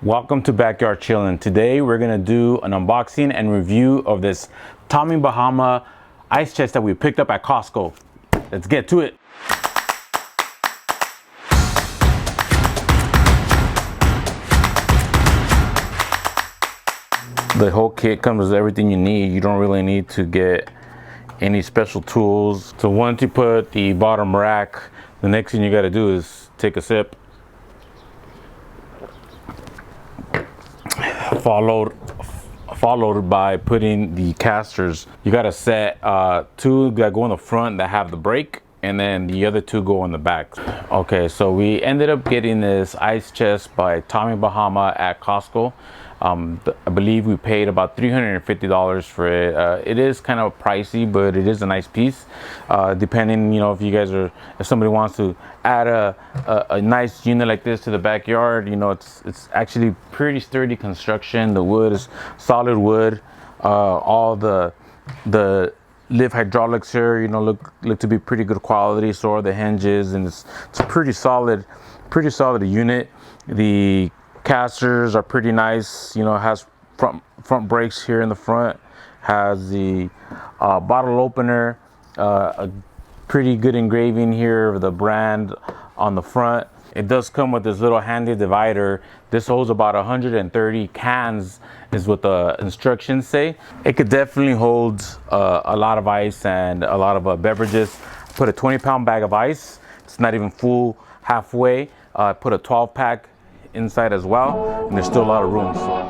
Welcome to Backyard Chillin'. Today we're gonna do an unboxing and review of this Tommy Bahama ice chest that we picked up at COSTCO. Let's get to it. The whole kit comes with everything you need. You don't really need to get any special tools. So once you put the bottom rack, the next thing you gotta do is take a sip. Followed by putting the casters. You got to set two that go in the front that have the brake, and then the other two go in the back. Okay, so we ended up getting this ice chest by Tommy Bahama at Costco. I believe we paid about $350 for it. It is kind of pricey, but it is a nice piece. Depending, if somebody wants to add a nice unit like this to the backyard, it's actually pretty sturdy construction. The wood is solid wood. All the live hydraulics here, look to be pretty good quality. So are the hinges, and it's a pretty solid unit. The casters are pretty nice. It has front brakes here in the front, has the bottle opener, a pretty good engraving here of the brand on the front. It does come with this little handy divider. This holds about 130 cans is what the instructions say. It could definitely hold a lot of ice and a lot of beverages. Put a 20-pound bag of ice. It's not even full halfway. Put a 12-pack inside as well, and there's still a lot of room. So